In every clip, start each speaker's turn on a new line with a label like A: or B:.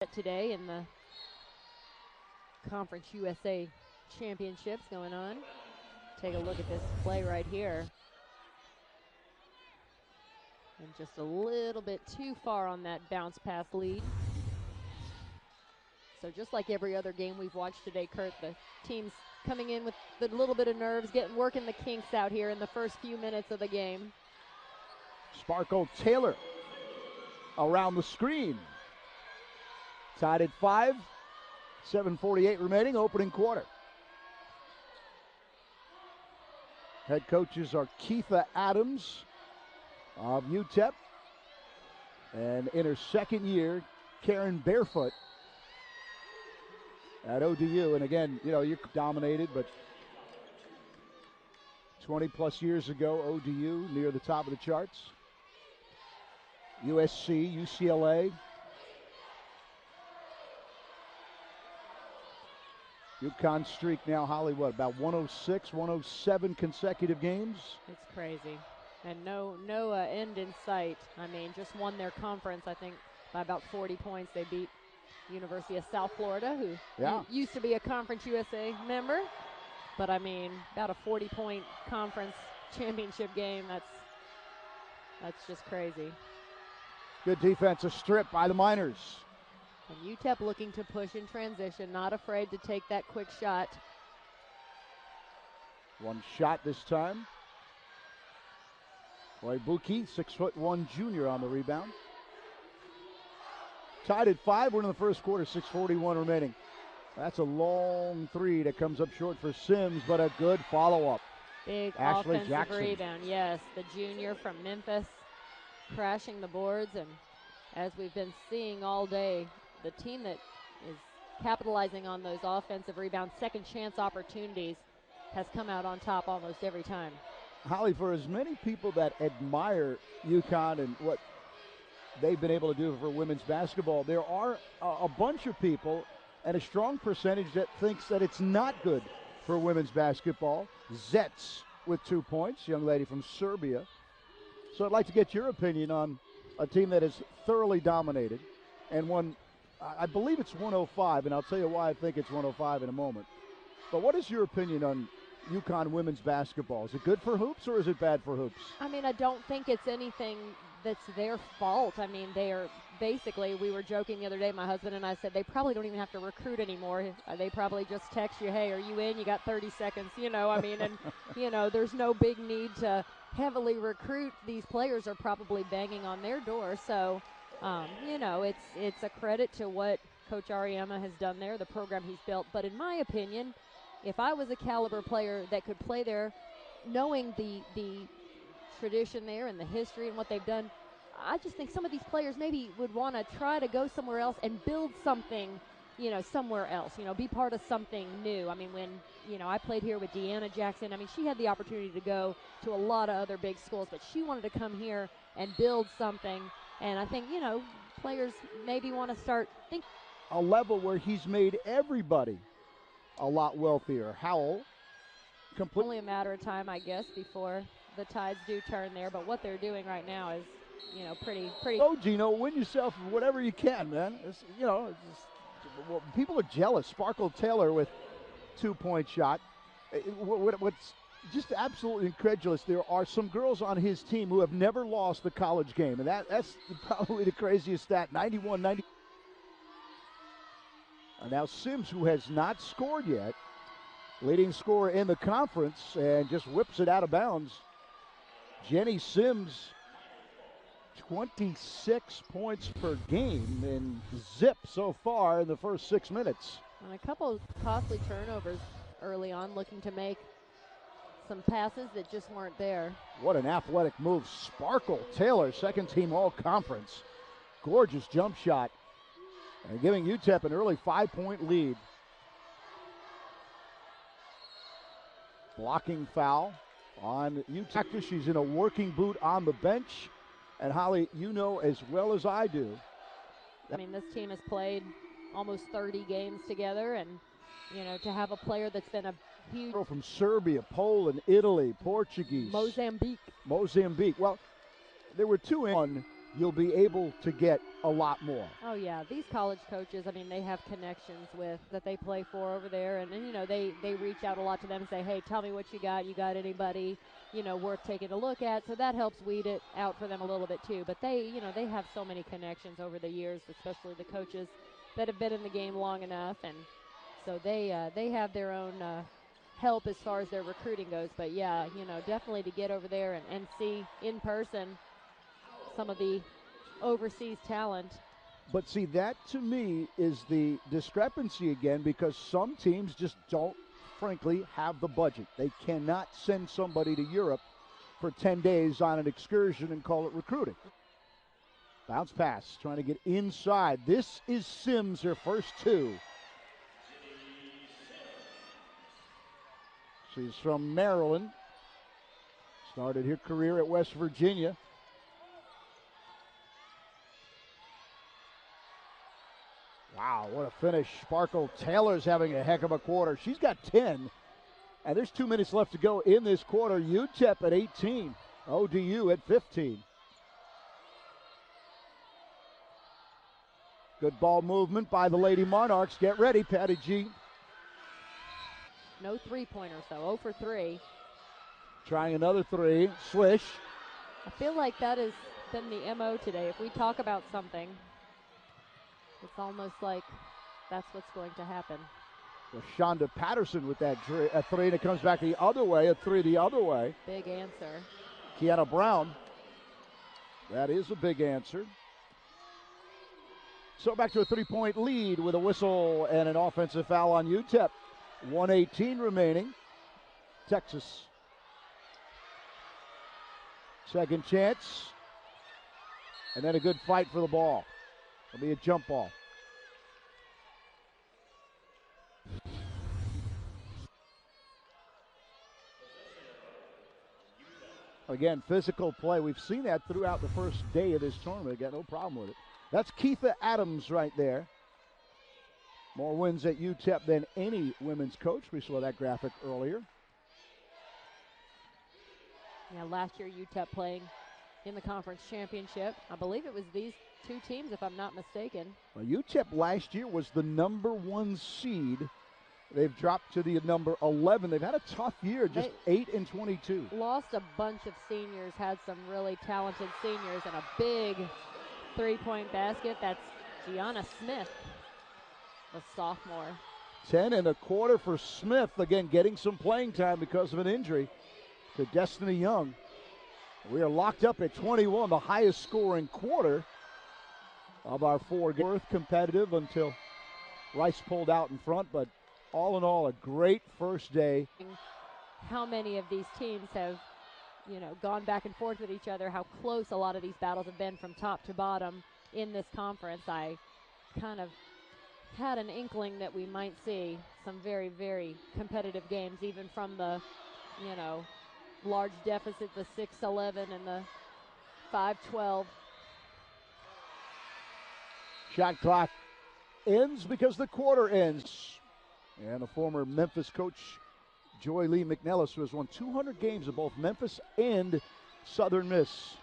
A: today in the Conference USA Championships going on. Take a look at this play right here. And just a little bit too far on that bounce pass lead. So just like every other game we've watched today, Kurt, the team's coming in with a little bit of nerves, working the kinks out here in the first few minutes of the game.
B: Sparkle Taylor around the screen. Tied at 5, 7:48 remaining, opening quarter. Head coaches are Keitha Adams of UTEP, and in her second year, Karen Barefoot at ODU. And again, you know, you're dominated, but 20 plus years ago, ODU near the top of the charts. USC, UCLA. UConn streak now, Holly, what, about 106, 107 consecutive games?
A: It's crazy. And no end in sight. I mean, just won their conference, I think, by about 40 points. They beat University of South Florida, who used to be a Conference USA member. But, I mean, about a 40-point conference championship game, that's just crazy.
B: Good defense, a strip by the Miners.
A: And UTEP looking to push in transition, not afraid to take that quick shot.
B: One shot this time. Roy Buki, 6'1" junior on the rebound. Tied at 5, we're in the first quarter, 6:41 remaining. That's a long three that comes up short for Sims, but a good follow-up.
A: Big
B: Ashley
A: offensive
B: Jackson.
A: Rebound, yes. The junior from Memphis crashing the boards, and as we've been seeing all day, the team that is capitalizing on those offensive rebounds, second chance opportunities, has come out on top almost every time.
B: Holly, for as many people that admire UConn and what they've been able to do for women's basketball, there are a bunch of people and a strong percentage that thinks that it's not good for women's basketball. Zets with 2 points, young lady from Serbia. So I'd like to get your opinion on a team that is thoroughly dominated and won, I believe it's 105, and I'll tell you why I think it's 105 in a moment. But what is your opinion on UConn women's basketball? Is it good for hoops or is it bad for hoops?
A: I mean, I don't think it's anything that's their fault. I mean, they are basically, we were joking the other day, my husband and I said, they probably don't even have to recruit anymore. They probably just text you, hey, are you in? You got 30 seconds, you know, I mean, and, you know, there's no big need to heavily recruit. These players are probably banging on their door. So, you know, it's a credit to what Coach Ariema has done there, the program he's built. But in my opinion, if I was a caliber player that could play there, knowing the tradition there and the history and what they've done, I just think some of these players maybe would want to try to go somewhere else and build something, you know, somewhere else, you know, be part of something new. I mean, when, you know, I played here with Deanna Jackson, I mean, she had the opportunity to go to a lot of other big schools, but she wanted to come here and build something. And I think, you know, players maybe want to start thinking.
B: A level where he's made everybody a lot wealthier. Howell.
A: Only a matter of time, I guess, before the tides do turn there. But what they're doing right now is, you know, pretty.
B: Oh, Gino, win yourself whatever you can, man. You know, well, people are jealous. Sparkle Taylor with 2-point shot. What's just absolutely incredulous, there are some girls on his team who have never lost the college game. And that's probably the craziest stat, 91-90. And now Sims, who has not scored yet, leading scorer in the conference, and just whips it out of bounds. Jenny Sims, 26 points per game in zip so far in the first 6 minutes.
A: And a couple costly turnovers early on, looking to make some passes that just weren't there.
B: What an athletic move. Sparkle Taylor, second team all-conference. Gorgeous jump shot. And giving UTEP an early 5-point lead. Blocking foul on UTEP. She's in a working boot on the bench. And Holly, you know as well as I do.
A: I mean, this team has played almost 30 games together, and, you know, to have a player that's been a huge.
B: From Serbia, Poland, Italy, Portuguese.
A: Mozambique.
B: Well, there were two in you'll be able to get a lot more.
A: Oh, yeah. These college coaches, I mean, they have connections with that they play for over there. And you know, they reach out a lot to them and say, hey, tell me what you got. You got anybody, you know, worth taking a look at? So that helps weed it out for them a little bit, too. But they, you know, they have so many connections over the years, especially the coaches that have been in the game long enough. And so they have their own help as far as their recruiting goes. But, yeah, you know, definitely to get over there and see in person some of the overseas talent.
B: But see, that to me is the discrepancy again, because some teams just don't, frankly, have the budget. They cannot send somebody to Europe for 10 days on an excursion and call it recruiting. Bounce pass, trying to get inside. This is Sims, her first two. She's from Maryland. Started her career at West Virginia. Wow, what a finish. Sparkle Taylor's having a heck of a quarter. She's got 10, and there's 2 minutes left to go in this quarter. UTEP at 18, ODU at 15. Good ball movement by the Lady Monarchs. Get ready, Patty G.
A: No three-pointers, though. 0 for 3.
B: Trying another three. Swish.
A: I feel like that has been the MO today. If we talk about something, it's almost like that's what's going to happen.
B: Shonda Patterson with that three, and it comes back the other way, a three the other way.
A: Big answer.
B: Kiana Brown. That is a big answer. So back to a three-point lead with a whistle and an offensive foul on UTEP. 1:18 remaining. Texas. Second chance. And then a good fight for the ball. It'll be a jump ball. Again, physical play. We've seen that throughout the first day of this tournament. Got no problem with it. That's Keitha Adams right there. More wins at UTEP than any women's coach. We saw that graphic earlier.
A: Yeah, last year UTEP playing in the conference championship. I believe it was these two teams, if I'm not mistaken.
B: Well, UTEP last year was the number 1 seed. They've dropped to the number 11. They've had a tough year, just 8-22.
A: Lost a bunch of seniors, had some really talented seniors, and a big three-point basket. That's Gianna Smith, the sophomore.
B: 10 and a quarter for Smith. Again, getting some playing time because of an injury to Destiny Young. We are locked up at 21, the highest scoring quarter of our 4 games. Worth competitive until Rice pulled out in front, but all in all, a great first day.
A: How many of these teams have, you know, gone back and forth with each other, how close a lot of these battles have been from top to bottom in this conference. I kind of had an inkling that we might see some very, very competitive games, even from the, you know, large deficit, the 6-11 and the 5-12.
B: Shot clock ends because the quarter ends. And the former Memphis coach, Joy Lee McNellis, who has won 200 games of both Memphis and Southern Miss,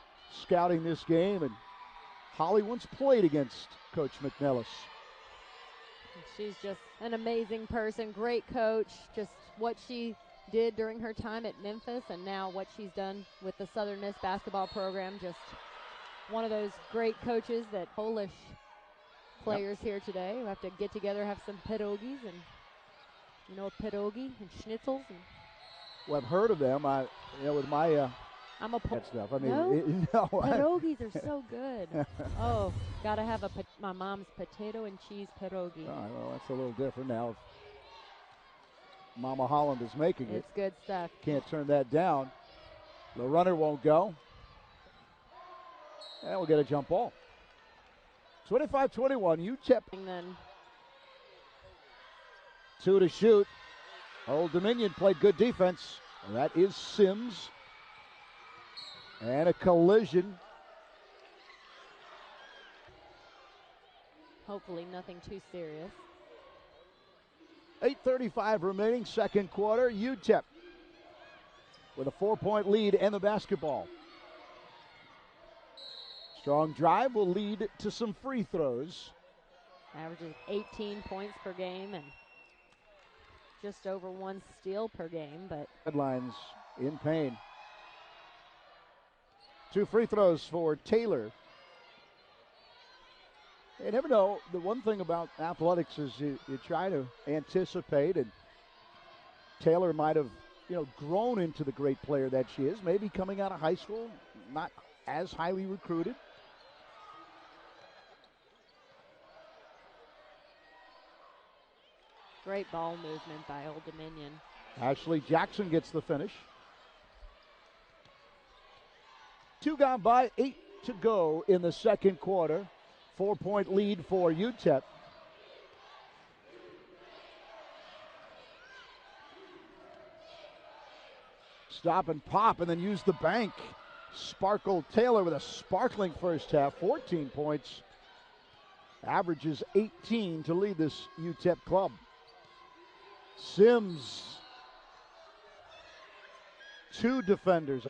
B: scouting this game. And Holly once played against Coach McNellis.
A: She's just an amazing person, great coach. Just what she did during her time at Memphis and now what she's done with the Southern Miss basketball program. Just one of those great coaches that Polish players here today who have to get together, have some pierogies and, you know, a pierogi and schnitzels. And
B: well, I've heard of them. With my
A: I'm a
B: that stuff. I mean,
A: no?
B: no.
A: Pierogies are so good. Oh, gotta have my mom's potato and cheese pierogi.
B: All right, well, that's a little different now. Mama Holland is making it.
A: It's good stuff.
B: Can't turn that down. The runner won't go. And we'll get a jump ball. 25-21, UTEP.
A: And then
B: 2 to shoot. Old Dominion played good defense. And that is Sims. And a collision.
A: hopefully nothing too serious.
B: 8:35 remaining, second quarter. UTEP with a 4-point lead and the basketball. Strong drive will lead to some free throws.
A: Averages 18 points per game and just over 1 steal per game, but
B: Headlines in pain. 2 free throws for Taylor. You never know. The one thing about athletics is you try to anticipate, and Taylor might have, grown into the great player that she is. Maybe coming out of high school, not as highly recruited.
A: great ball movement by Old Dominion.
B: Ashley Jackson gets the finish. 2 gone by, 8 to go in the second quarter. 4-point lead for UTEP. Stop and pop and then use the bank. Sparkle Taylor with a sparkling first half, 14 points. Averages 18 to lead this UTEP club. Sims, 2 defenders.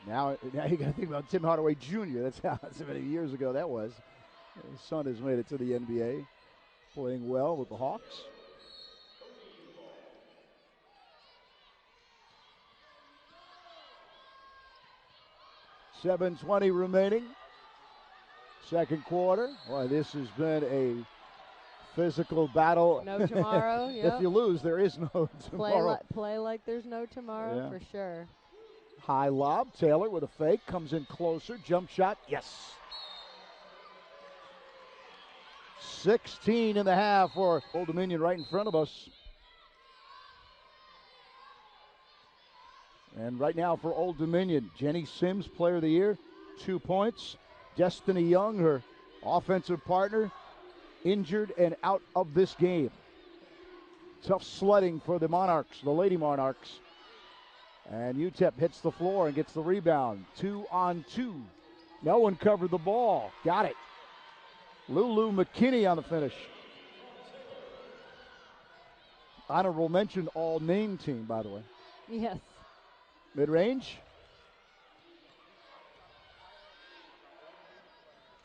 B: Now you got to think about Tim Hardaway Jr. That's how many years ago that was. His son has made it to the NBA, playing well with the Hawks. $7:20 remaining. Second quarter. Boy, this has been a physical battle.
A: No tomorrow. Yep.
B: If you lose, there is no tomorrow.
A: Play like there's no tomorrow, for sure.
B: High lob. Taylor with a fake. Comes in closer. Jump shot. Yes. 16 and a half for Old Dominion right in front of us. And right now for Old Dominion, Jenny Sims, Player of the Year, 2 points. Destiny Young, her offensive partner, injured and out of this game. Tough sledding for the Monarchs, the Lady Monarchs. And UTEP hits the floor and gets the rebound. 2-on-2. No one covered the ball. Got it. Lulu McKinney on the finish. Honorable mention, all name team, by the way.
A: Yes.
B: Mid-range.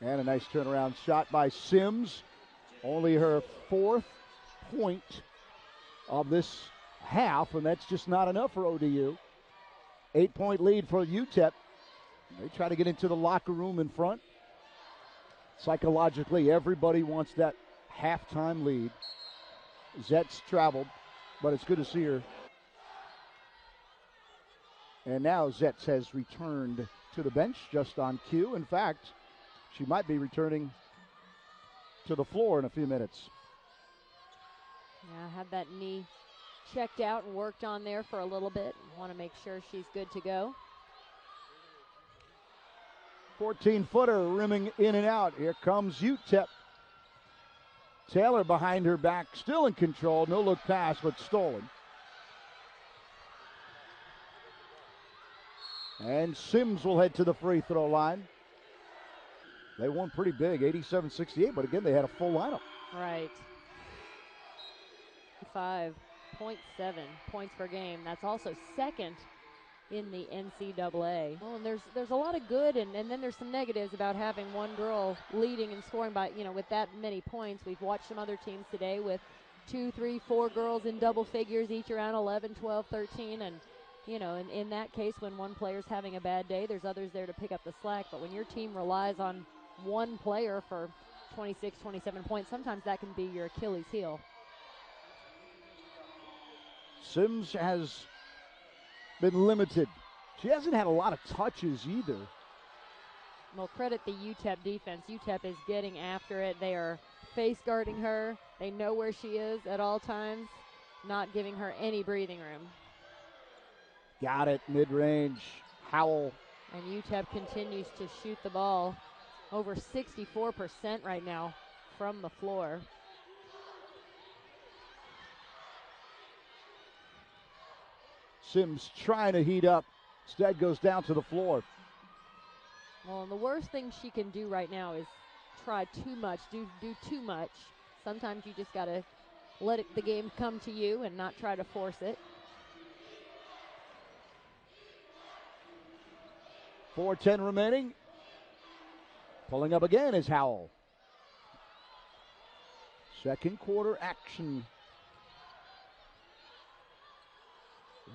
B: And a nice turnaround shot by Sims. Only her 4th point of this half, and that's just not enough for ODU. 8-point lead for UTEP. They try to get into the locker room in front. Psychologically, everybody wants that halftime lead. Zet's traveled, but it's good to see her. And now Zetz has returned to the bench just on cue. In fact, she might be returning to the floor in a few minutes.
A: Yeah, had that knee checked out and worked on there for a little bit. Want to make sure she's good to go.
B: 14-footer rimming in and out. Here comes UTEP. Taylor behind her back, still in control. No look pass, but stolen. And Sims will head to the free throw line. They won pretty big, 87-68, but again, they had a full lineup.
A: Right. 5.7 points per game. That's also second in the NCAA. Well, and there's a lot of good, and then there's some negatives about having one girl leading and scoring by, with that many points. We've watched some other teams today with 2, 3, 4 girls in double figures, each around 11, 12, 13, and in that case, when one player's having a bad day, there's others there to pick up the slack. But when your team relies on one player for 26, 27 points, sometimes that can be your Achilles heel.
B: Sims has been limited. She hasn't had a lot of touches either.
A: Well, credit the UTEP defense. UTEP is getting after it. They are face guarding her. They know where she is at all times, not giving her any breathing room.
B: Got it, mid-range. Howell.
A: And UTEP continues to shoot the ball over 64% right now from the floor.
B: Sims trying to heat up. Instead goes down to the floor.
A: Well, and the worst thing she can do right now is try too much, do too much. Sometimes you just got to let the game come to you and not try to force it.
B: 4:10 remaining. Pulling up again is Howell. Second quarter action.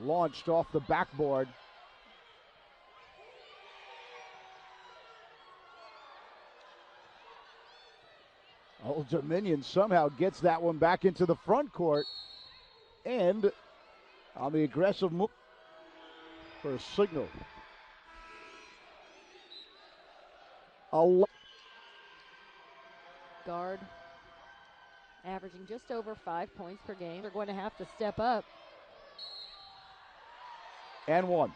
B: Launched off the backboard. Old Dominion somehow gets that one back into the front court. And on the aggressive move for a signal.
A: Guard averaging just over 5 points per game. They're going to have to step up.
B: And one.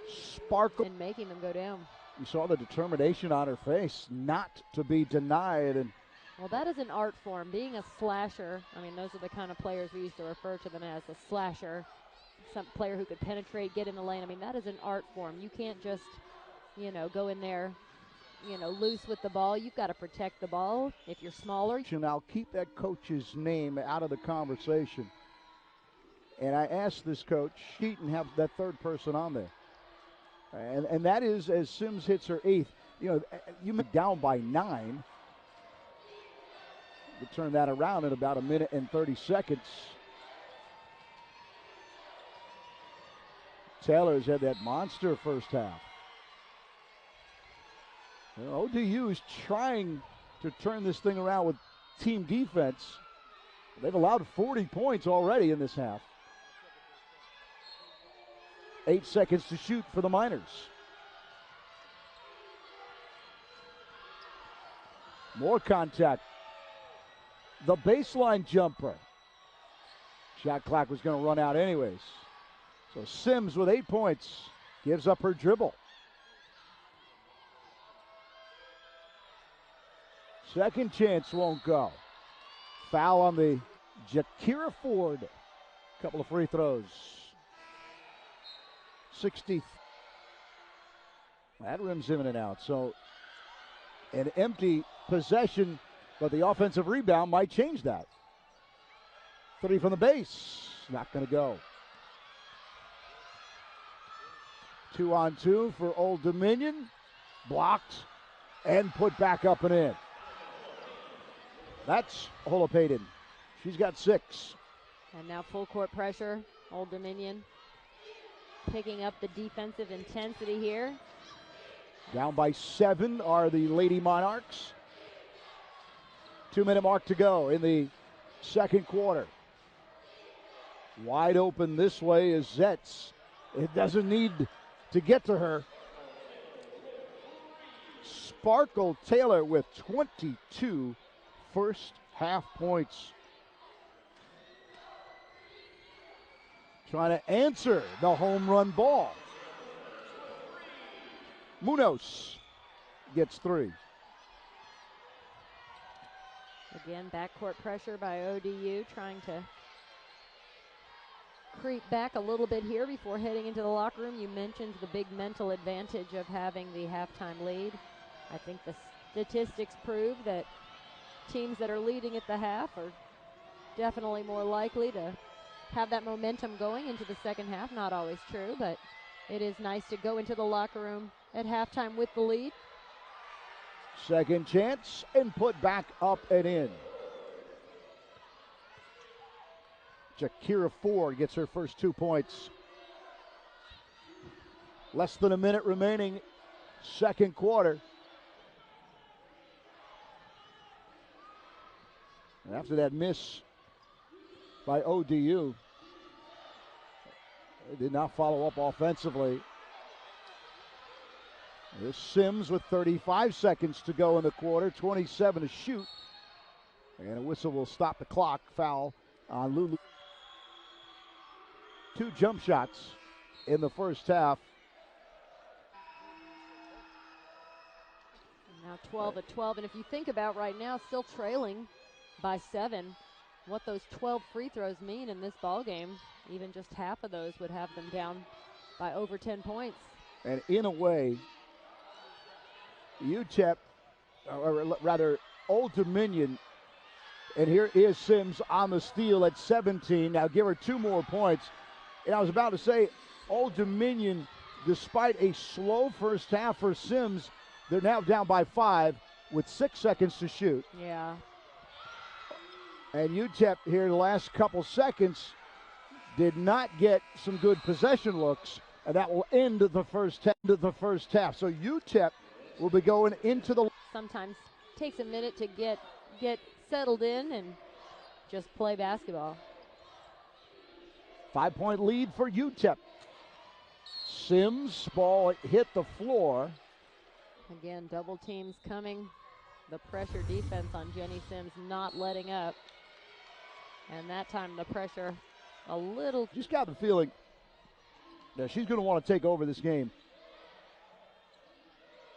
B: Sparkle.
A: And making them go down.
B: You saw the determination on her face not to be denied. And
A: well, that is an art form. Being a slasher, I mean, those are the kind of players we used to refer to them as, a slasher. Some player who could penetrate, get in the lane. I mean, that is an art form. You can't just, go in there, loose with the ball. You've got to protect the ball if you're smaller.
B: And I'll keep that coach's name out of the conversation. And I asked this coach, Keaton, have that third person on there. And that is as Sims hits her 8th. You down by 9. You turn that around in about a minute and 30 seconds. Taylor's had that monster first half. ODU is trying to turn this thing around with team defense. They've allowed 40 points already in this half. 8 seconds to shoot for the Miners. More contact. The baseline jumper. Shot clock was going to run out anyways. So Sims with 8 points gives up her dribble. Second chance won't go. Foul on the Jakira Ford. Couple of free throws. 60. That rims in and out. So an empty possession, but the offensive rebound might change that. 3 from the base. Not going to go. 2-on-2 for Old Dominion. Blocked and put back up and in. That's Holopaden. She's got 6.
A: And now full court pressure. Old Dominion picking up the defensive intensity here.
B: Down by 7 are the Lady Monarchs. 2-minute mark to go in the second quarter. Wide open this way is Zetz. It doesn't need to get to her. Sparkle Taylor with 22 first half points. Trying to answer the home run ball. Munoz gets 3.
A: Again, backcourt pressure by ODU, trying to creep back a little bit here before heading into the locker room. You mentioned the big mental advantage of having the halftime lead. I think the statistics prove that teams that are leading at the half are definitely more likely to have that momentum going into the second half. Not always true, but it is nice to go into the locker room at halftime with the lead.
B: Second chance and put back up and in. Jakira Ford gets her first 2 points. Less than a minute remaining, second quarter. And after that miss by ODU, they did not follow up offensively. Here's Sims with 35 seconds to go in the quarter, 27 to shoot. And a whistle will stop the clock. Foul on Lulu. 2 jump shots in the first half.
A: Now 12-12, and if you think about right now, still trailing by 7, what those 12 free throws mean in this ball game, even just half of those would have them down by over 10 points.
B: And in a way, UTEP, or rather Old Dominion, and here is Sims on the steal at 17. Now give her 2 more points. And I was about to say, Old Dominion, despite a slow first half for Sims, They're now down by 5 with 6 seconds to shoot.
A: Yeah.
B: And UTEP here the last couple seconds did not get some good possession looks, and that will end the first half. So UTEP will be going into the.
A: Sometimes takes a minute to get settled in and just play basketball.
B: 5-point lead for UTEP. Sims, ball hit the floor.
A: Again, double teams coming. The pressure defense on Jenny Sims not letting up. And that time the pressure a little.
B: Just got the feeling that she's going to want to take over this game.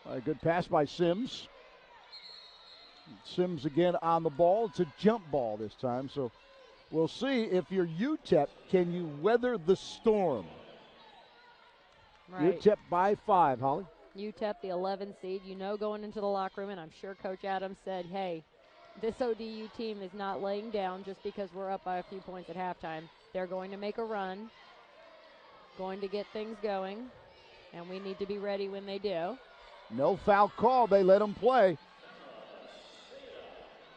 B: A good pass by Sims. Sims again on the ball. It's a jump ball this time. So we'll see if you're UTEP, can you weather the storm?
A: Right.
B: UTEP by 5, Holly.
A: UTEP, the 11 seed, going into the locker room, and I'm sure Coach Adams said, hey, this ODU team is not laying down just because we're up by a few points at halftime. They're going to make a run, going to get things going, and we need to be ready when they do.
B: No foul call. They let them play.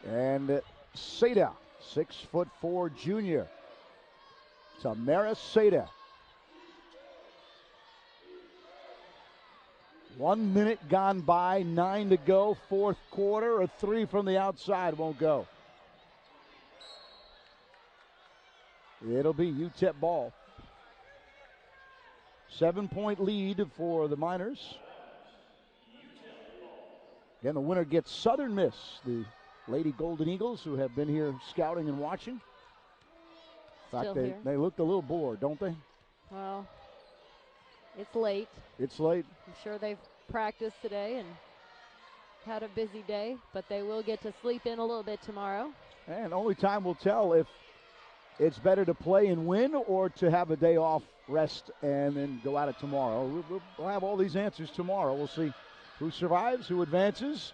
B: And Seda, 6'4" junior. Tamara Seda. 1 minute gone by, 9 to go, fourth quarter. A 3 from the outside won't go. It'll be UTEP ball. 7-point lead for the Miners. Again, the winner gets Southern Miss, the Lady Golden Eagles, who have been here scouting and watching. In fact, they looked a little bored, don't they?
A: Well, it's late.
B: It's late.
A: I'm sure they've practiced today and had a busy day, but they will get to sleep in a little bit tomorrow.
B: And only time will tell if it's better to play and win or to have a day off, rest, and then go at it tomorrow. We'll have all these answers tomorrow. We'll see who survives, who advances.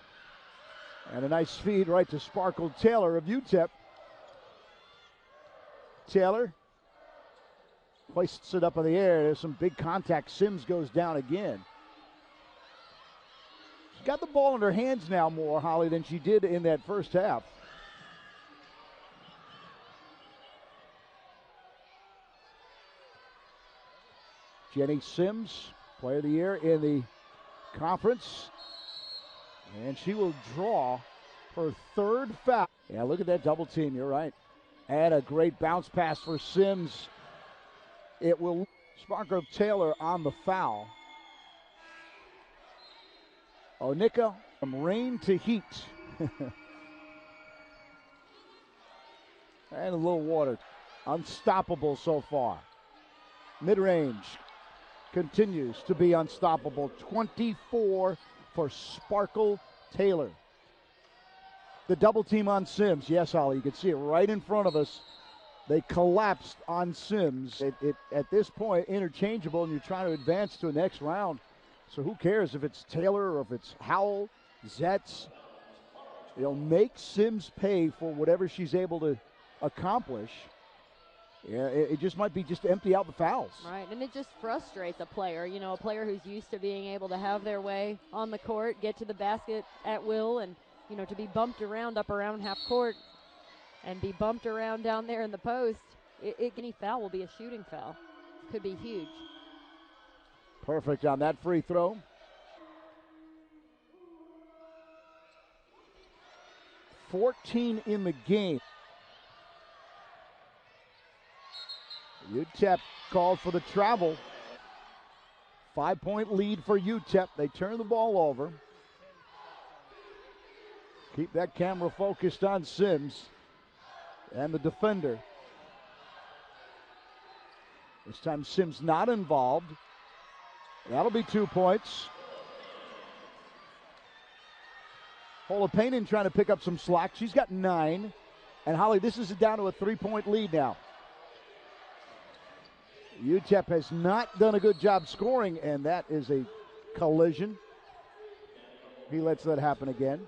B: And a nice feed right to Sparkle Taylor of UTEP. Taylor hoists it up in the air. There's some big contact. Sims goes down again. She's got the ball in her hands now more, Holly, than she did in that first half. Jenny Sims, player of the year in the conference. And she will draw her third foul. Yeah, look at that double team. You're right. And a great bounce pass for Sims. It will Sparkle Taylor on the foul. Onika from rain to heat. And a little water. Unstoppable so far. Mid-range continues to be unstoppable. 24 for Sparkle Taylor. The double team on Sims. Yes, Holly, you can see it right in front of us. They collapsed on Sims. It at this point, interchangeable, and you're trying to advance to the next round. So who cares if it's Taylor or if it's Howell, Zetz. Make Sims pay for whatever she's able to accomplish. Yeah, it just might be just to empty out the fouls.
A: Right, and it just frustrates a player. A player who's used to being able to have their way on the court, get to the basket at will, and, to be bumped around up around half court and be bumped around down there in the post. Any foul will be a shooting foul. Could be huge.
B: Perfect on that free throw. $14 in the game. UTEP called for the travel. 5-point lead for UTEP. They turn the ball over. Keep that camera focused on Sims and the defender. This time Sims not involved. That'll be 2 points. Holopainen trying to pick up some slack. She's got 9. And Holly, this is down to a 3-point lead now. UTEP has not done a good job scoring, and that is a collision. He lets that happen again.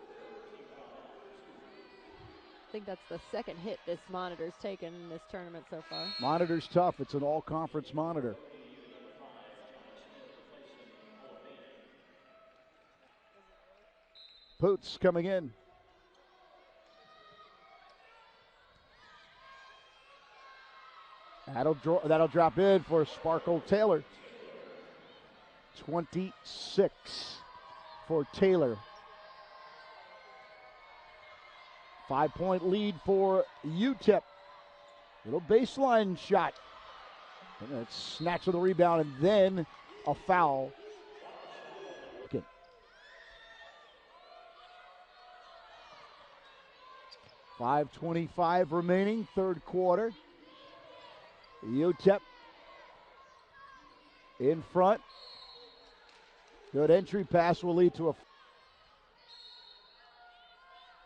A: I think that's the second hit this monitor's taken in this tournament so far.
B: Monitor's tough. It's an all-conference monitor. Poots coming in. That'll drop in for Sparkle Taylor. 26 for Taylor. 5-point lead for UTEP. Little baseline shot. And it's snatch of the rebound and then a foul. Okay. 5:25 remaining, third quarter. UTEP in front. Good entry pass will lead to a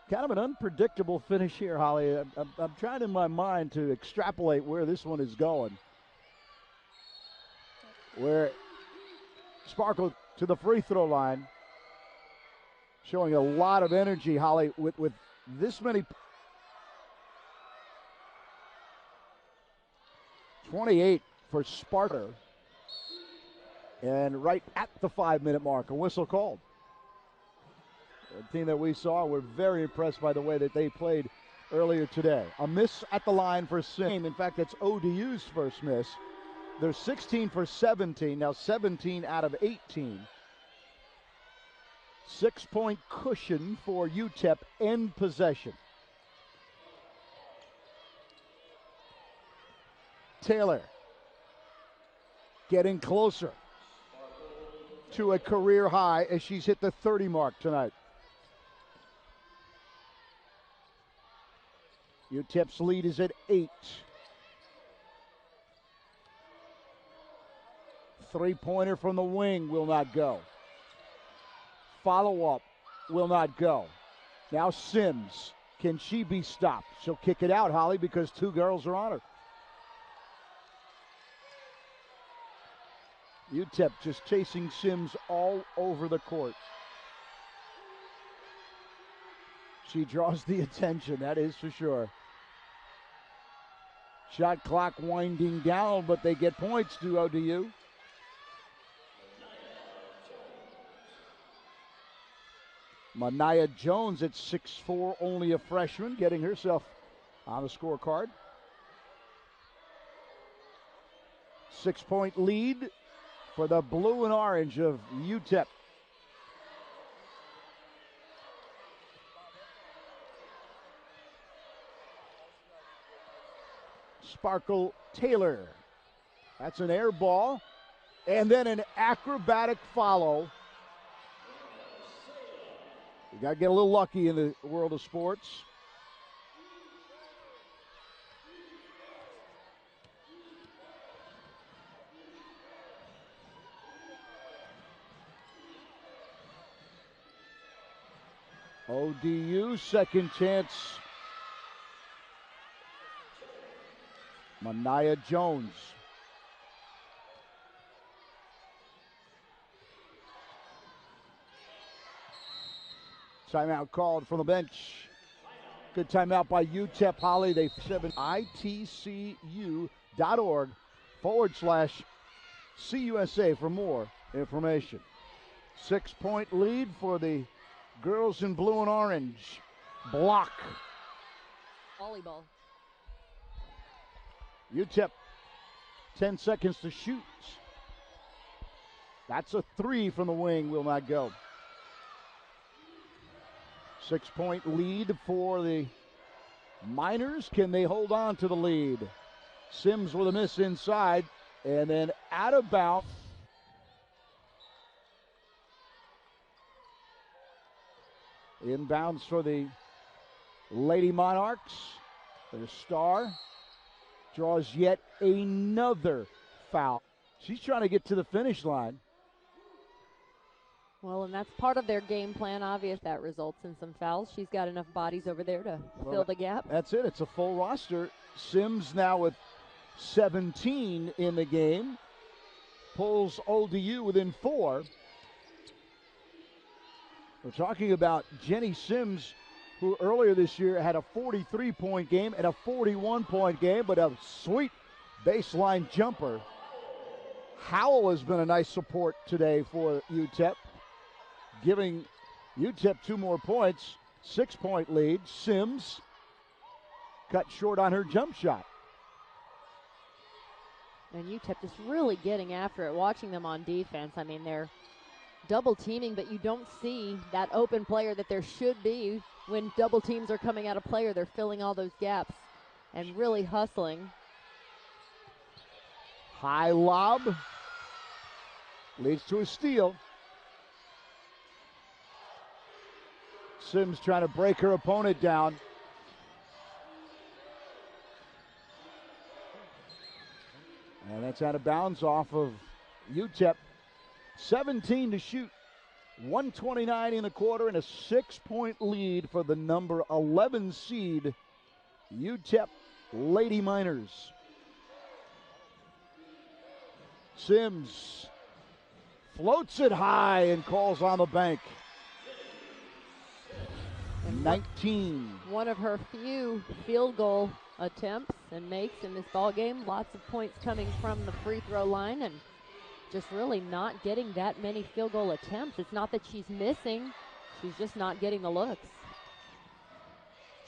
B: kind of an unpredictable finish here, Holly. I'm trying in my mind to extrapolate where this one is going. Where Sparkle to the free throw line. Showing a lot of energy, Holly, with this many. 28 for Sparta. And right at the 5-minute mark, a whistle called. A team that we saw, we're very impressed by the way that they played earlier today. A miss at the line for Sim. In fact, that's ODU's first miss. They're 16 for 17, now 17 out of 18. 6-point cushion for UTEP in possession. Taylor getting closer to a career high as she's hit the 30 mark tonight. UTEP's lead is at 8. 3-pointer from the wing will not go. Follow-up will not go. Now Sims, can she be stopped? She'll kick it out, Holly, because two girls are on her. UTEP just chasing Sims all over the court. She draws the attention, that is for sure. Shot clock winding down, but they get points to ODU. Mania Jones at 6'4", only a freshman, getting herself on the scorecard. 6-point lead for the blue and orange of UTEP. Sparkle Taylor. That's an air ball. And then an acrobatic follow. You got to get a little lucky in the world of sports. ODU, second chance. Mania Jones. Timeout called from the bench. Good timeout by UTEP, Holly. They 7 itcu.org/CUSA for more information. 6-point lead for the girls in blue and orange. Block.
A: Volleyball.
B: UTEP, 10 seconds to shoot. That's a 3 from the wing, will not go. 6-point lead for the Miners. Can they hold on to the lead? Sims with a miss inside, and then out of bounds. Inbounds for the Lady Monarchs. Their star draws yet another foul. She's trying to get to the finish line.
A: Well, and that's part of their game plan. Obvious that results in some fouls. She's got enough bodies over there to fill the gap.
B: That's it. It's a full roster. Sims now with 17 in the game. Pulls ODU within 4. We're talking about Jenny Sims, who earlier this year had a 43-point game and a 41-point game, but a sweet baseline jumper. Howell has been a nice support today for UTEP, giving UTEP 2 more points, 6-point lead. Sims cut short on her jump shot.
A: And UTEP just really getting after it, watching them on defense. I mean, they're double teaming, but you don't see that open player that there should be when double teams are coming at a player. They're filling all those gaps and really hustling.
B: High lob leads to a steal. Sims trying to break her opponent down. And that's out of bounds off of UTEP. 17 to shoot. 129 in the quarter and a 6-point lead for the number 11 seed UTEP Lady Miners. Sims floats it high and calls on the bank.
A: And
B: 19.
A: One of her few field goal attempts and makes in this ball game. Lots of points coming from the free throw line and just really not getting that many field goal attempts. It's not that she's missing, she's just not getting the looks.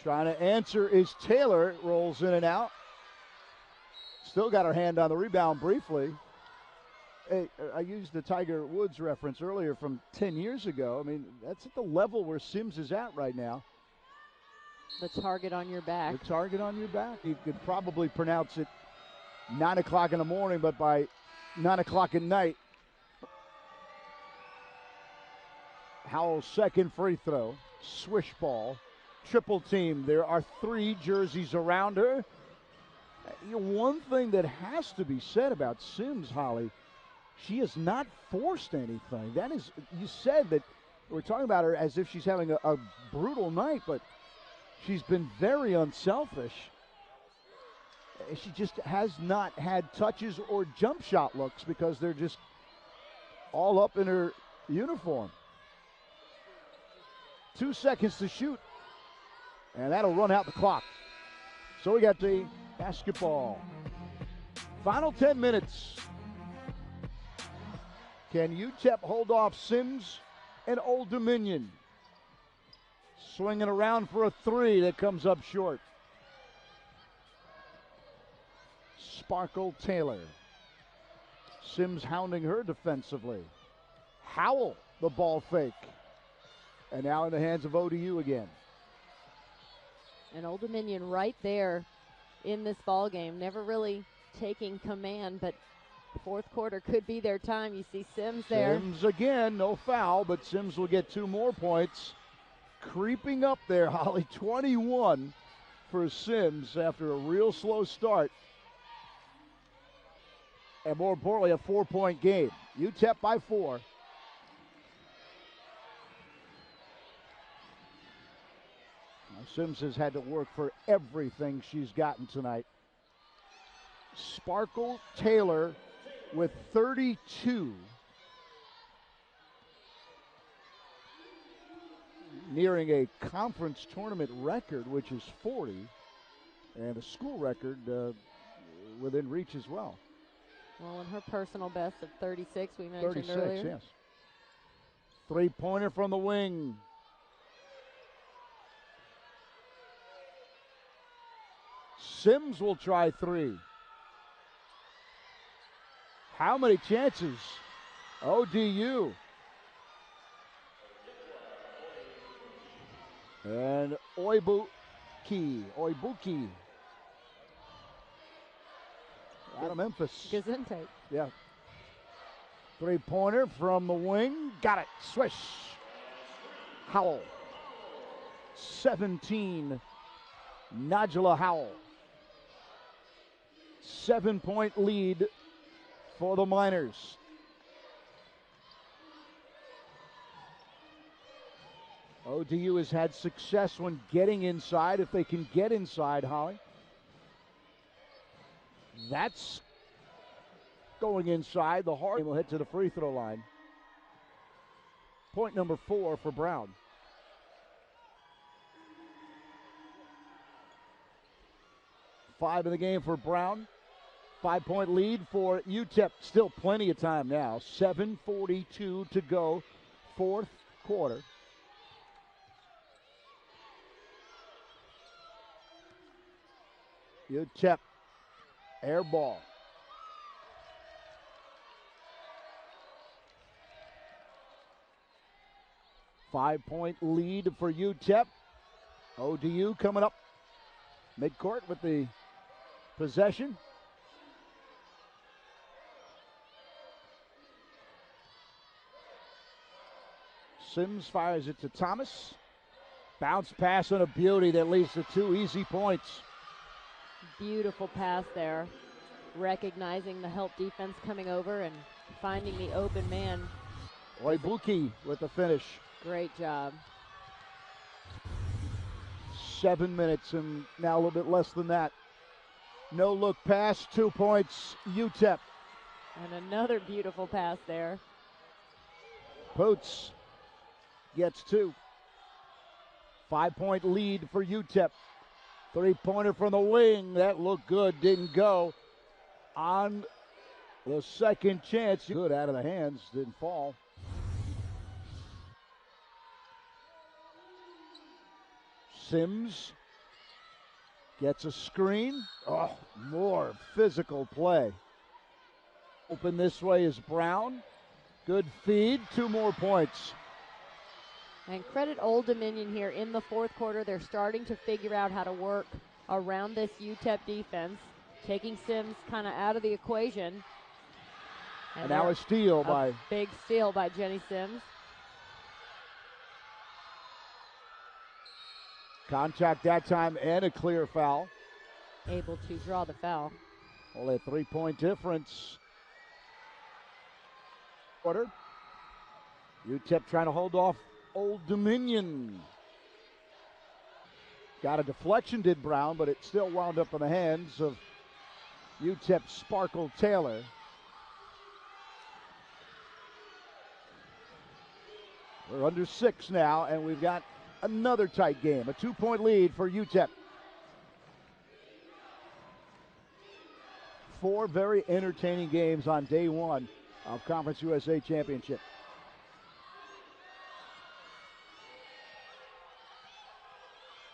B: Trying to answer is Taylor, rolls in and out. Still got her hand on the rebound briefly. Hey, I used the Tiger Woods reference earlier from 10 years ago. I mean, that's at the level where Sims is at right now.
A: The target on your back.
B: The target on your back. You could probably pronounce it 9 o'clock in the morning, but by 9 o'clock at night, Howell's second free throw, swish ball, triple team. There are 3 jerseys around her. One thing that has to be said about Sims, Holly, she has not forced anything. That is, you said that we're talking about her as if she's having a brutal night, but she's been very unselfish. She just has not had touches or jump shot looks because they're just all up in her uniform. 2 seconds to shoot, and that'll run out the clock. So we got the basketball. Final 10 minutes. Can UTEP hold off Sims and Old Dominion? Swinging around for a 3 that comes up short. Sparkle Taylor. Sims hounding her defensively. Howell, the ball fake. And now in the hands of ODU again.
A: And Old Dominion right there in this ball game, never really taking command, but fourth quarter could be their time. You see Sims there.
B: Sims again, no foul, but Sims will get 2 more points. Creeping up there, Holly, 21 for Sims after a real slow start. And more importantly, a 4-point game. UTEP by 4. Now, Sims has had to work for everything she's gotten tonight. Sparkle Taylor with 32. Nearing a conference tournament record, which is 40. And a school record within reach as well.
A: Well, and her personal best of 36 we mentioned
B: 36,
A: earlier.
B: yes. 3-pointer from the wing. Sims will try 3. How many chances? ODU. And Oibuki. Out of Memphis.
A: Gesundheit.
B: Yeah. 3-pointer from the wing. Got it. Swish. Howell. 17. Najla Howell. 7-point lead for the Miners. ODU has had success when getting inside, if they can get inside, Holly. That's going inside. The hard will hit to the free throw line. Point number 4 for Brown. 5 in the game for Brown. 5-point lead for UTEP. Still plenty of time now. 7:42 to go, fourth quarter. UTEP air ball. Five-point lead for UTEP. ODU coming up midcourt with the possession. Sims fires it to Thomas. Bounce pass and a beauty that leads to 2 easy points.
A: Beautiful pass there. Recognizing the help defense coming over and finding the open man.
B: Oibuki with the finish.
A: Great job.
B: 7 minutes and now a little bit less than that. No look pass, 2 points, UTEP.
A: And another beautiful pass there.
B: Poots gets 2. 5-point lead for UTEP. 3-pointer from the wing. That looked good, didn't go. On the second chance. Good out of the hands, didn't fall. Sims gets a screen. Oh, more physical play. Open this way is Brown. Good feed, 2 more points.
A: And credit Old Dominion here in the fourth quarter. They're starting to figure out how to work around this UTEP defense, taking Sims kind of out of the equation.
B: And now a steal by...
A: Big steal by Jenny Sims.
B: Contact that time and a clear foul.
A: Able to draw the foul.
B: Only a 3-point difference. Quarter. UTEP trying to hold off Old Dominion. Got a deflection, did Brown, but it still wound up in the hands of UTEP Sparkle Taylor. We're under 6 now, and we've got another tight game. A 2-point lead for UTEP. 4 very entertaining games on day 1 of Conference USA Championship.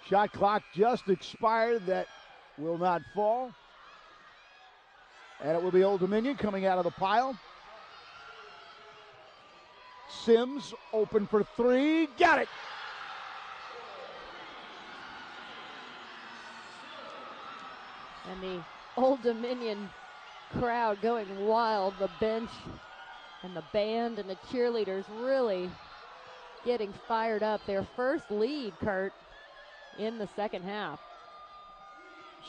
B: Shot clock just expired. That will not fall. And it will be Old Dominion coming out of the pile. Sims open for 3. Got it.
A: And the Old Dominion crowd going wild. The bench and the band and the cheerleaders really getting fired up. Their first lead, Kurt, in the second half.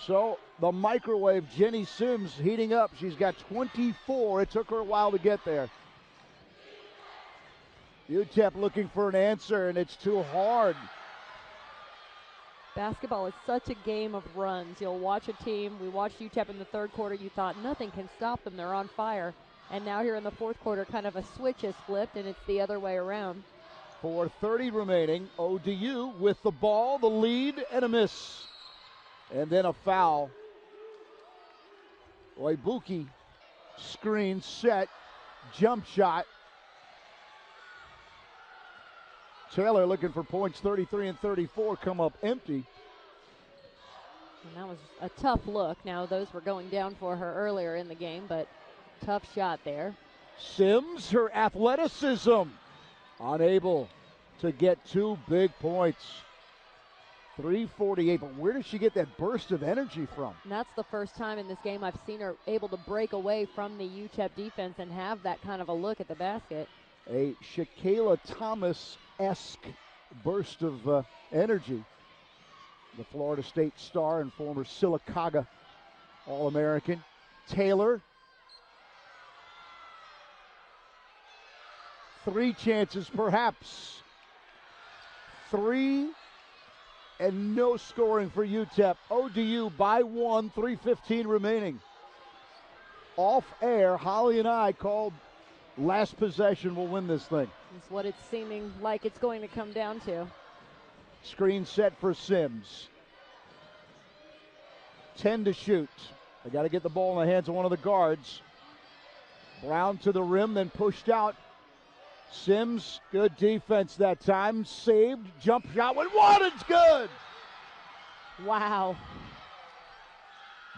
B: So the microwave, Jenny Sims heating up. She's got 24. It took her a while to get there. UTEP looking for an answer, and it's too hard.
A: Basketball is such a game of runs. You'll watch a team. We watched UTEP in the third quarter. You thought nothing can stop them. They're on fire. And now here in the fourth quarter, kind of a switch is flipped, and it's the other way around.
B: 4:30 remaining. ODU with the ball, the lead, and a miss. And then a foul. Oibuki, screen set, jump shot. Taylor looking for points 33 and 34, come up empty.
A: And that was a tough look. Now those were going down for her earlier in the game, but tough shot there.
B: Sims, her athleticism, unable to get 2 big points. 3:48, but where does she get that burst of energy from?
A: And that's the first time in this game I've seen her able to break away from the UTEP defense and have that kind of a look at the basket.
B: A Shakayla Thomas-esque burst of energy. The Florida State star and former Sylacauga All-American. Taylor. 3 chances perhaps. 3 and no scoring for UTEP. ODU by 1, 3:15 remaining. Off air, Holly and I called last possession will win this thing.
A: It's what it's seeming like it's going to come down to.
B: Screen set for Sims. 10 to shoot. They got to get the ball in the hands of one of the guards. Brown to the rim, then pushed out. Sims, good defense that time. Saved, jump shot with one, it's good.
A: Wow.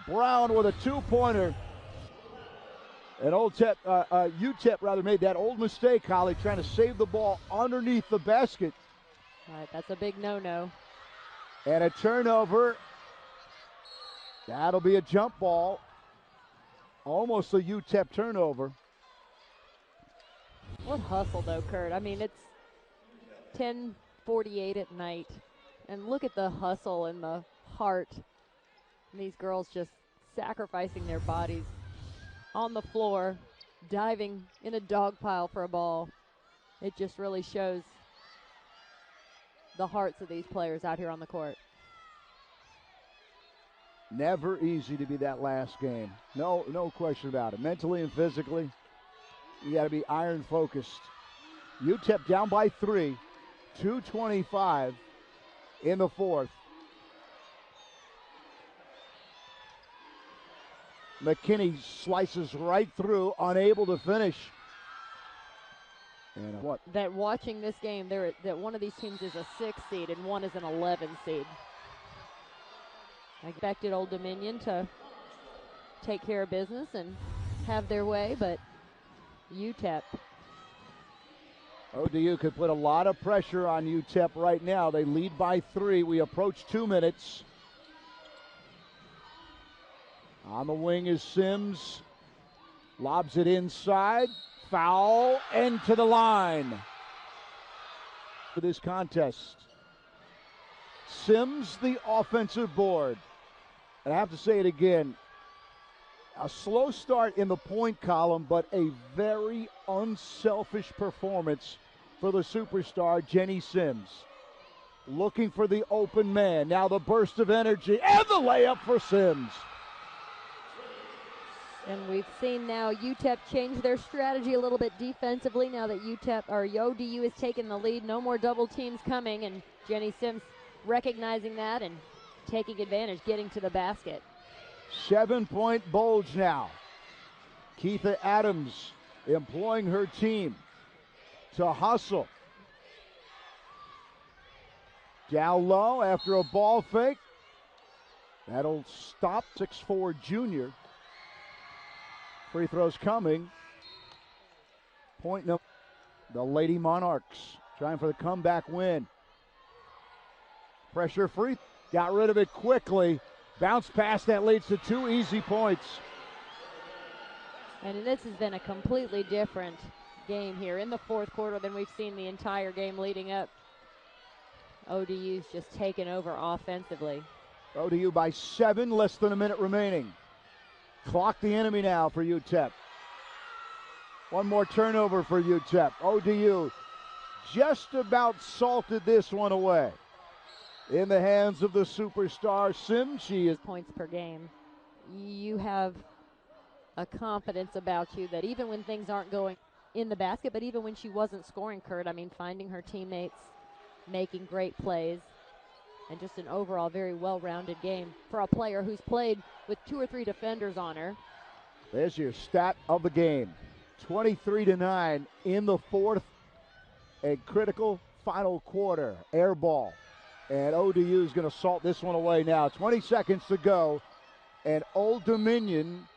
B: Brown with a two-pointer. And UTEP made that old mistake, Holly, trying to save the ball underneath the basket.
A: All right, that's a big no-no.
B: And a turnover. That'll be a jump ball. Almost a UTEP turnover.
A: What hustle, though, Kurt. I mean, it's 10:48 at night. And look at the hustle and the heart. And these girls just sacrificing their bodies on the floor, diving in a dog pile for a ball. It just really shows the hearts of these players out here on the court.
B: Never easy to be that last game. No question about it. Mentally and physically, you got to be iron focused. UTEP down by 3, 2:25 in the fourth. McKinney slices right through, unable to finish. And what?
A: That watching this game, that one of these teams is a 6 seed and one is an 11 seed. I expected Old Dominion to take care of business and have their way, but UTEP.
B: ODU could put a lot of pressure on UTEP right now. They lead by 3. We approach 2 minutes. On the wing is Sims. Lobs it inside. Foul and to the line for this contest. Sims, the offensive board. And I have to say it again. A slow start in the point column, but a very unselfish performance for the superstar, Jenny Sims. Looking for the open man. Now the burst of energy and the layup for Sims.
A: And we've seen now UTEP change their strategy a little bit defensively now that ODU has taken the lead. No more double teams coming, and Jenny Sims recognizing that and taking advantage, getting to the basket.
B: 7-point bulge now. Keitha Adams employing her team to hustle. Down low after a ball fake. That'll stop. 6'4" junior. Free throws coming. Point number. The Lady Monarchs trying for the comeback win. Pressure free. Got rid of it quickly. Bounce pass that leads to 2 easy points.
A: And this has been a completely different game here in the fourth quarter than we've seen the entire game leading up. ODU's just taken over offensively.
B: ODU by 7, less than a minute remaining. Clock the enemy now for UTEP. One more turnover for UTEP. ODU just about salted this one away. In the hands of the superstar Sims. She is
A: points per game. You have a confidence about you that even when things aren't going in the basket, but even when she wasn't scoring, Kurt, I mean, finding her teammates, making great plays, and just an overall very well-rounded game for a player who's played with 2 or 3 defenders on her.
B: There's your stat of the game. 23-9 in the fourth. A critical final quarter. Air ball. And ODU is going to salt this one away now. 20 seconds to go. And Old Dominion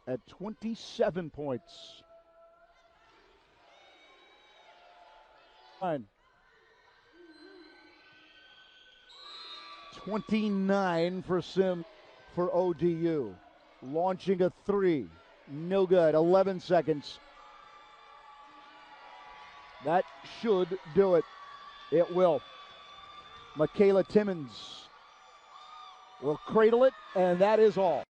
B: at 27 points. 29 for Sim for ODU. Launching a 3. No good. 11 seconds. That should do it. It will. Michaela Timmons will cradle it, and that is all.